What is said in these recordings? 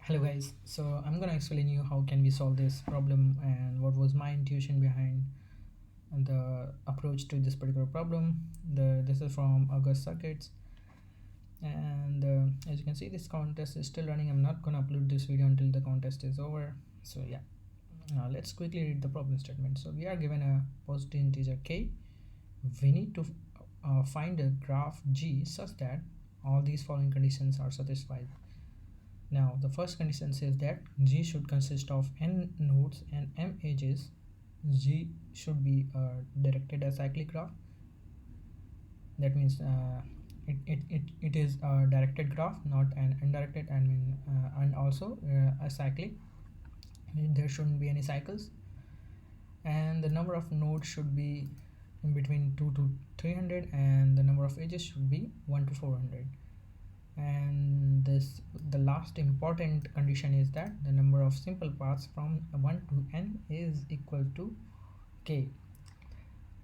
Hello guys, so I'm gonna explain you how can we solve this problem and what was my intuition behind the approach to this particular problem. This is from August Circuits, and as you can see, this contest is still running. I'm not gonna upload this video until the contest is over. So yeah, now let's quickly read the problem statement. So we are given a positive integer k. We need to find a graph G such that all these following conditions are satisfied. Now, the first condition says that G should consist of n nodes and m edges. G should be a directed acyclic graph. That means it is a directed graph, not an undirected, and also acyclic. There shouldn't be any cycles. And the number of nodes should be in between 2 to 300, and the number of edges should be 1 to 400. And the last important condition is that the number of simple paths from 1 to n is equal to k.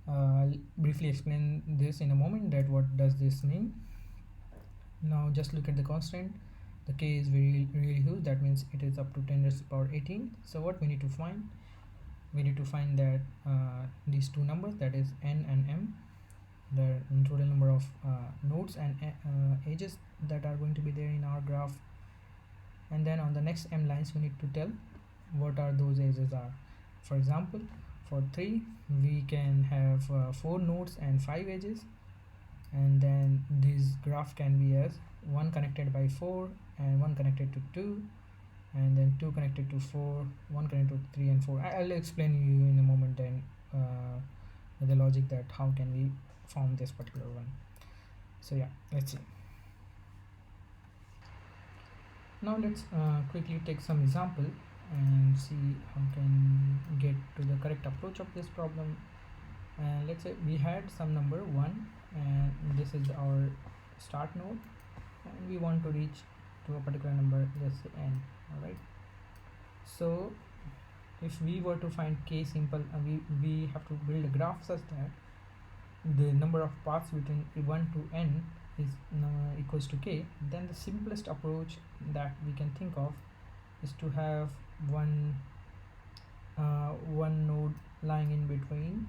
I'll briefly explain this in a moment, that what does this mean. Now just look at the constant. The k is really huge, that means it is up to 10 raised to the power 18. So what we need to find, we need to find that these two numbers, that is n and m, the total number of nodes and edges that are going to be there in our graph. And then on the next m lines we need to tell what are those edges are. For example, for 3 we can have 4 nodes and 5 edges, and then this graph can be as 1 connected by 4 and 1 connected to 2, and then 2 connected to 4, 1 connected to 3 and 4. I'll explain you in a moment then the logic that how can we form this particular one. So yeah, let's see. Now let's quickly take some example and see how can we get to the correct approach of this problem. And let's say we had some number 1, and this is our start node, and we want to reach to a particular number, let's say n. Alright, so if we were to find k simple, we have to build a graph such that the number of paths between 1 to n is equals to k. Then the simplest approach that we can think of is to have one node lying in between,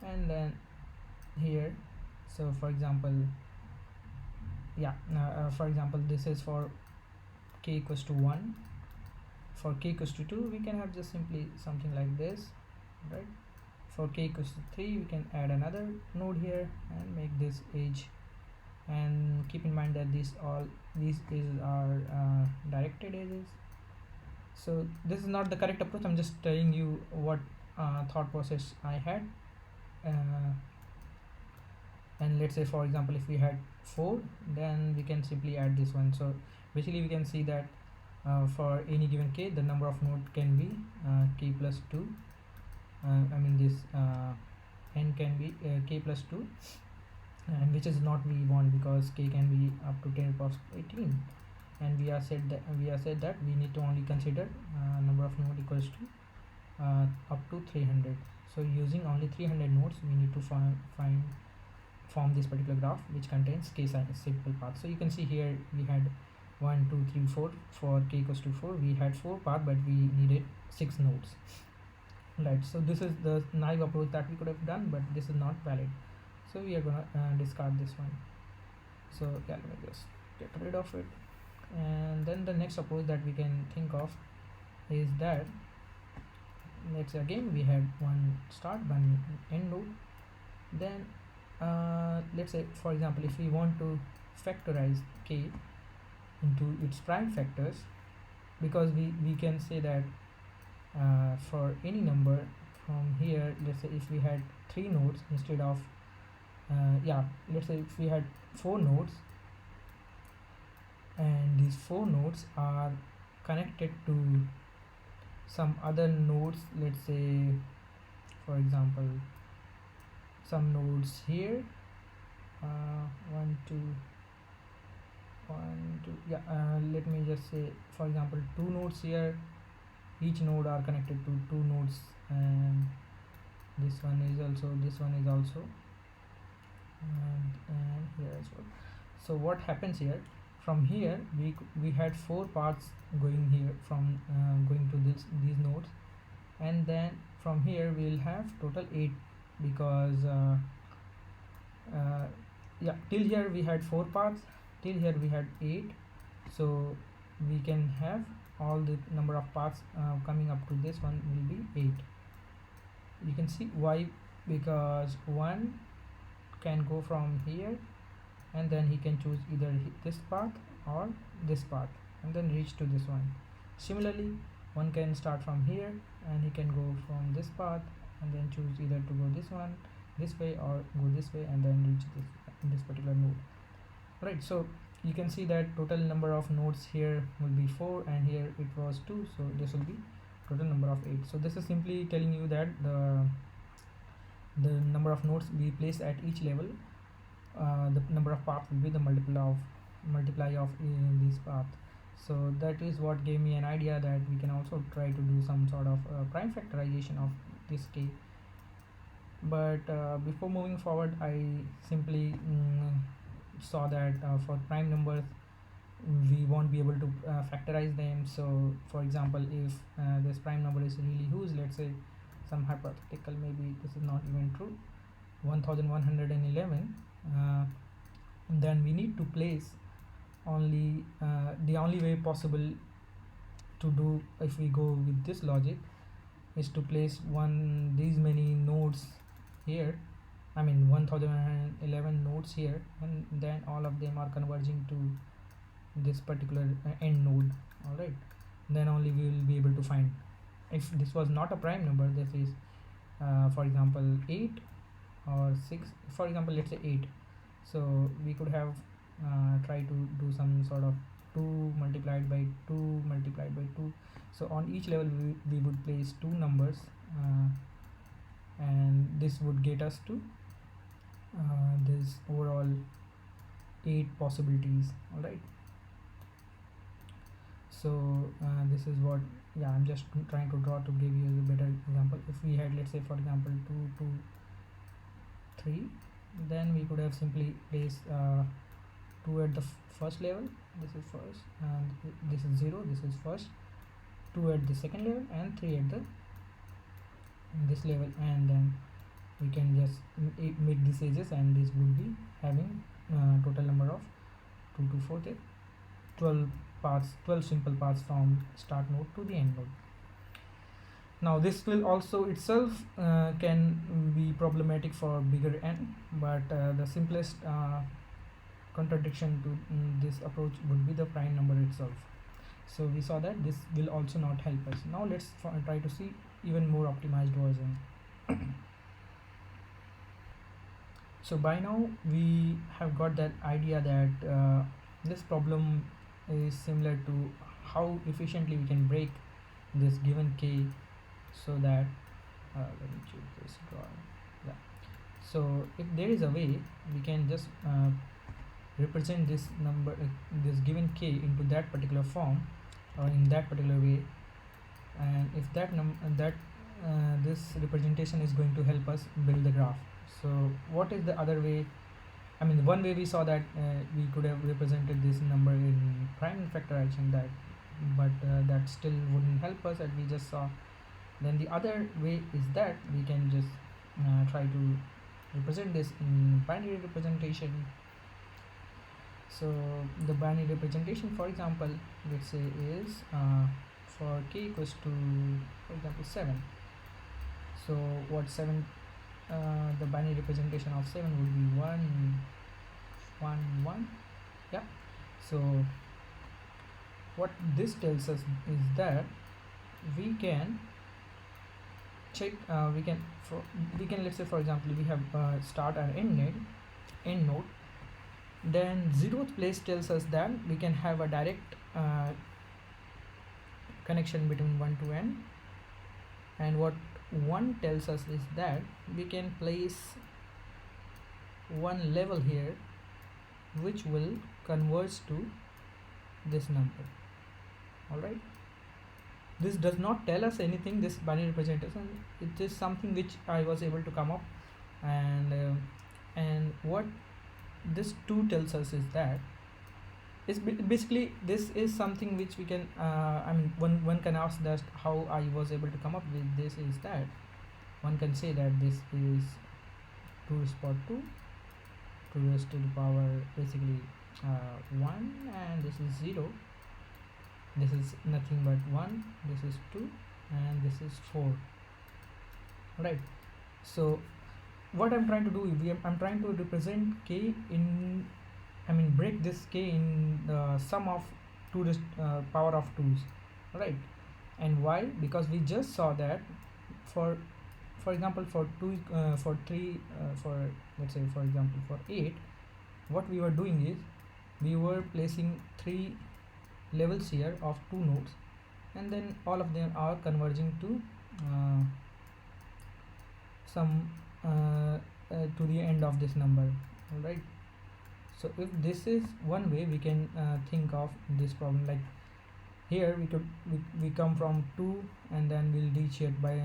and then here. So for example, for example, this is for k equals to 1. For k equals to 2, we can have just simply something like this, right? For k equals to 3, we can add another node here and make this edge. And keep in mind that these edges are directed edges. So this is not the correct approach, I'm just telling you what thought process I had. And let's say, for example, if we had 4, then we can simply add this one. So basically we can see that for any given k, the number of nodes can be k plus 2. This n can be k plus 2, and which is not we want, because k can be up to 10 power 18, and we are said that we need to only consider number of nodes equals to up to 300. So using only 300 nodes, we need to form this particular graph which contains k simple paths. So you can see here we had 1 2 3 4. For k equals to 4, we had 4 paths, but we needed 6 nodes, right? So this is the naive approach that we could have done, but this is not valid, so we are gonna discard this one. So yeah, let me just get rid of it. And then the next approach that we can think of is that, let's say again we had one start, one end node. Then let's say, for example, if we want to factorize k into its prime factors, because we can say that for any number from here, let's say if we had 3 nodes instead of let's say if we had 4 nodes, and these 4 nodes are connected to some other nodes, let's say for example some nodes here, 1 2 1 2, let me just say, for example, 2 nodes here, each node are connected to 2 nodes, and this one is also, and here as well. So what happens here, from here we had 4 paths going here from going to these nodes, and then from here we'll have total 8 because uh, yeah, till here we had 4 paths, till here we had 8, so we can have all the number of paths coming up to this one will be 8. You can see why, because one can go from here and then he can choose either this path or this path and then reach to this one. Similarly, one can start from here and he can go from this path and then choose either to go this one this way or go this way and then reach this particular node. Right, so you can see that total number of nodes here will be 4 and here it was 2, so this will be total number of 8. So this is simply telling you that the number of nodes we place at each level, the number of paths will be the multiply of this path. So that is what gave me an idea that we can also try to do some sort of prime factorization of this k. But before moving forward, I simply saw that for prime numbers we won't be able to factorize them. So for example, if this prime number is really huge, let's say some hypothetical, maybe this is not even true, 1111, then we need to place only the only way possible to do if we go with this logic is to place these many nodes here, I mean 1011 nodes here, and then all of them are converging to this particular end node. All right, then only we will be able to find. If this was not a prime number, this is for example 8 or 6, for example let's say 8, so we could have tried to do some sort of 2 multiplied by 2 multiplied by 2. So on each level we would place 2 numbers, and this would get us to this overall 8 possibilities. All right, so this is what, yeah, I'm just trying to draw to give you a better example. If we had, let's say for example 2 2 3, then we could have simply placed 2 at the first level, this is first, and this is 0, this is first, 2 at the second level and 3 at this level, and then we can just make these edges, and this would be having total number of 2 to 4, 12 paths, 12 simple paths from start node to the end node. Now this will also itself can be problematic for bigger n, but the simplest contradiction to this approach would be the prime number itself. So we saw that this will also not help us. Now let's try to see even more optimized version. So by now we have got that idea that this problem is similar to how efficiently we can break this given k, so that let me choose this drawing. Yeah, so if there is a way we can just represent this number, this given k, into that particular form or in that particular way, and if this representation is going to help us build the graph. So what is the other way? I mean, one way we saw that we could have represented this number in prime factorization, but that still wouldn't help us, as we just saw. Then the other way is that we can just try to represent this in binary representation. So the binary representation, for example, let's say is for k equals to, for example, 7. So what 7, the binary representation of 7 would be 1 1 1. Yeah, so what this tells us is that we can check, we can let's say for example we have start and end node, then 0th place tells us that we can have a direct connection between 1 to n, and what 1 tells us is that we can place one level here which will converge to this number. All right, this does not tell us anything, this binary representation, it is something which I was able to come up, and what this 2 tells us is that Basically this is something which we can I mean, one can ask that how I was able to come up with this is that one can say that this is 2 raised to the power 2, 2 raised to the power basically 1, and this is 0, this is nothing but 1, this is 2, and this is 4, right? So what I'm trying to do is I'm trying to represent k in, I mean, break this k in the sum of 2 raised power of 2's, right? And why? Because we just saw that for example for 2 for 3 for let's say for example for 8, what we were doing is we were placing 3 levels here of 2 nodes, and then all of them are converging to some to the end of this number, all right? So if this is one way we can think of this problem, like here we come from 2 and then we'll reach it by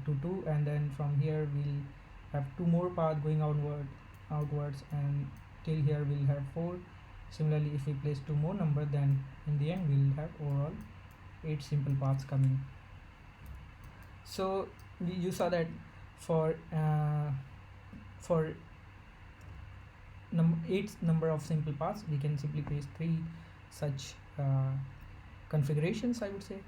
to 2, and then from here we'll have 2 more paths going outwards, and till here we'll have 4. Similarly, if we place 2 more number, then in the end we'll have overall 8 simple paths coming. So you saw that for 8 number of simple paths, we can simply place 3 such configurations, I would say.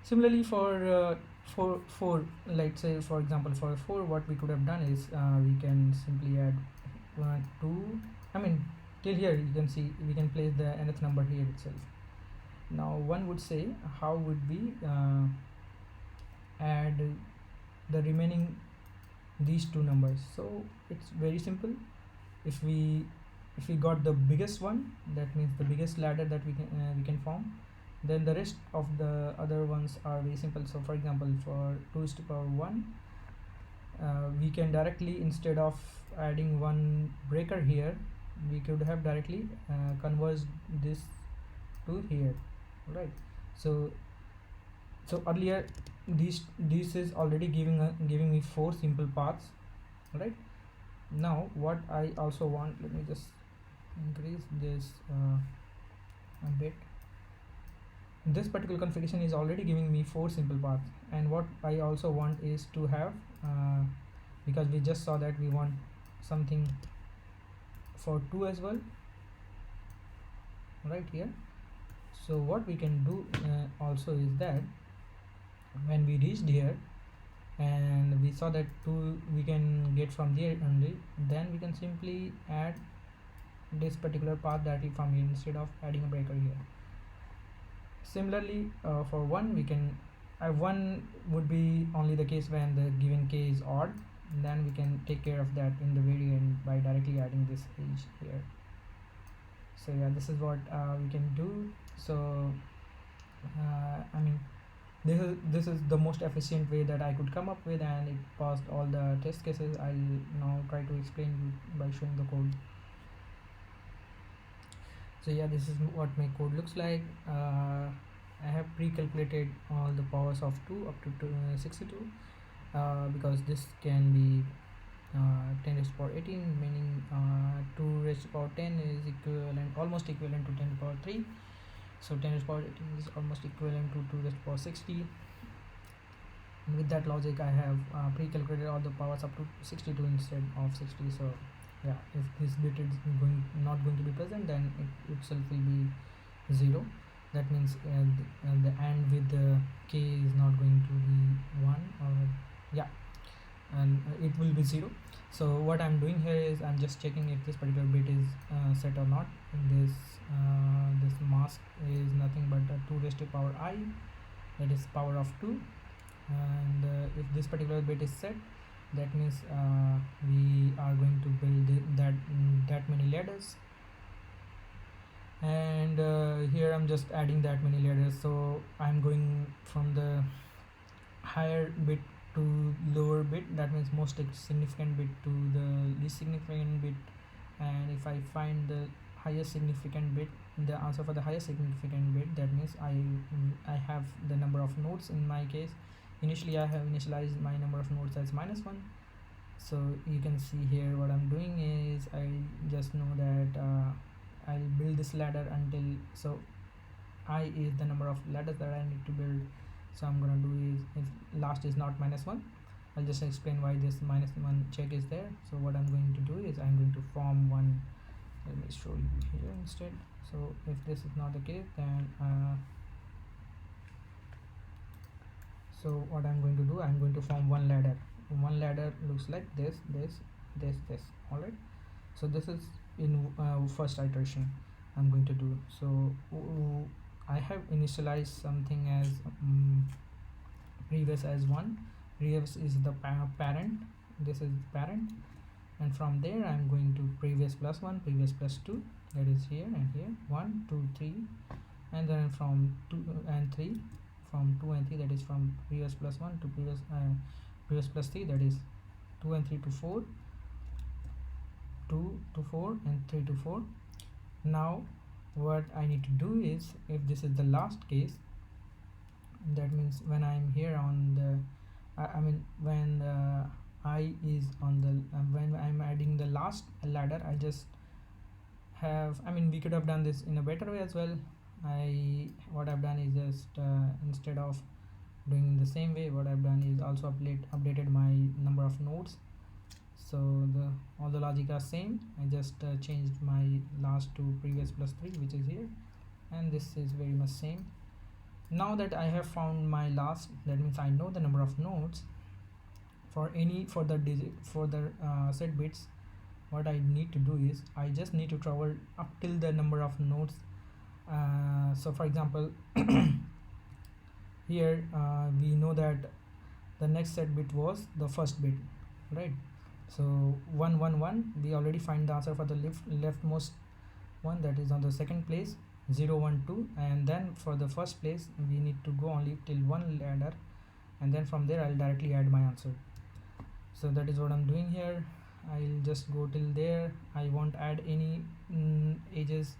Similarly for 4, let's say for example for 4, what we could have done is we can simply add 1, 2, I mean till here you can see we can place the nth number here itself. Now one would say, how would we add the remaining these 2 numbers? So it's very simple. If we got the biggest one, that means the biggest ladder that we can form, then the rest of the other ones are very simple. So for example for 2 raised to the power 1, we can directly, instead of adding one breaker here, we could have directly converged this to here, right? So earlier this is already giving me 4 simple paths, right? Now what I also want, let me just increase this a bit. This particular configuration is already giving me 4 simple paths, and what I also want is to have because we just saw that we want something for 2 as well, right here. So what we can do also is that when we reached here and we saw that 2 we can get from there only, then we can simply add this particular path directly from here instead of adding a breaker here. Similarly for 1, we can 1 would be only the case when the given k is odd, then we can take care of that in the very end by directly adding this edge here. So yeah, this is what we can do. So I mean, this is the most efficient way that I could come up with, and it passed all the test cases. I'll now try to explain you by showing the code. So yeah, this is what my code looks like. I have pre-calculated all the powers of 2 up to 62 because this can be 10 raised to the power 18, meaning 2 raised to the power 10 is almost equivalent to 10 to the power 3. So 10 raised to the power 18 is almost equivalent to 2 raised to the power 60. And with that logic, I have pre-calculated all the powers up to 62 instead of 60. So yeah, if this bit is not going to be present, then it itself will be 0. That means the AND with the k is not going to be 1, or yeah, and it will be 0. So what I'm doing here is I'm just checking if this particular bit is set or not. This mask is nothing but 2 raised to the power I, that is power of 2, and if this particular bit is set, that means we are going to build that many ladders, and here I'm just adding that many ladders. So I'm going from the higher bit to lower bit, that means most significant bit to the least significant bit, and if I find the highest significant bit, the answer for the highest significant bit, that means I have the number of nodes. In my case, initially I have initialized my number of nodes as -1. So you can see here what I'm doing is I just know that I'll build this ladder until, so I is the number of ladders that I need to build. So I'm gonna do is, if last is not -1, I'll just explain why this -1 check is there. So what I'm going to do is I'm going to form one, let me show you here instead. So if this is not the case, then so what I'm going to do, I'm going to form one ladder. One ladder looks like this, all right. So this is in first iteration I'm going to do. So I have initialized something as previous as 1. Previous is the parent, this is parent, and from there I'm going to previous plus 1, previous plus 2, that is here and here, 1 2 3, and then from 2 and 3, from 2 and 3, that is from previous plus 1 to previous plus 3, that is 2 and 3 to 4, 2 to 4, and 3 to 4. Now what I need to do is, if this is the last case, that means when I'm here on the I mean when I is on the when I'm adding the last ladder, I just have, I mean we could have done this in a better way as well. What I've done is just instead of doing the same way, what I've done is also updated my number of nodes. So all the logic are same. I just changed my last to previous plus 3, which is here, and this is very much same. Now that I have found my last, that means I know the number of nodes. For any further set bits, what I need to do is I just need to travel up till the number of nodes. So for example, here we know that the next set bit was the first bit, right? So 111, we already find the answer for the leftmost one, that is on the second place. 012, and then for the first place we need to go only till one ladder, and then from there I'll directly add my answer. So that is what I'm doing here. I'll just go till there. I won't add any edges,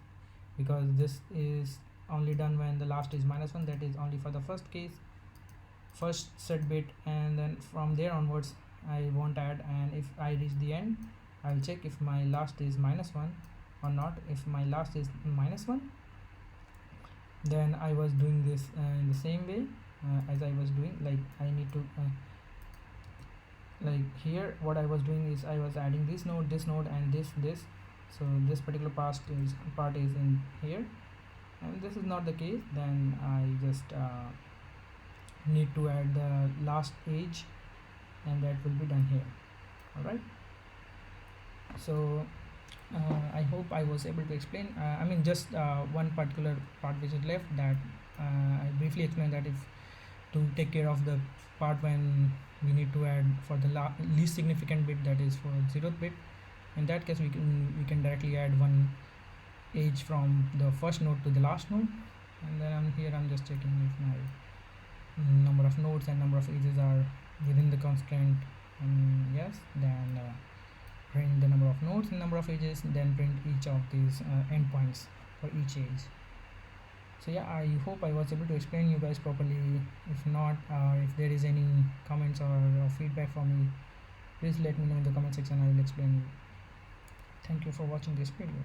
because this is only done when the last is -1. That is only for the first case, first set bit, and then from there onwards I won't add. And if I reach the end, I'll check if my last is -1 or not. If my last is -1, then I was doing this in the same way as I was doing, like I need to like here what I was doing is I was adding this node, and this. So this particular part is in here, and this is not the case, then I just need to add the last edge, and that will be done here. All right. So I hope I was able to explain. I mean just one particular part which is left, that I briefly explained, that if to take care of the part when we need to add for the least significant bit, that is for 0th bit. In that case we can directly add one edge from the first node to the last node, and then I'm just checking if my number of nodes and number of edges are within the constraint, and yes, then print the number of nodes and number of edges, then print each of these endpoints for each edge. So yeah, I hope I was able to explain you guys properly. If not, if there is any comments or feedback for me, please let me know in the comment section. I will explain you. Thank you for watching this video.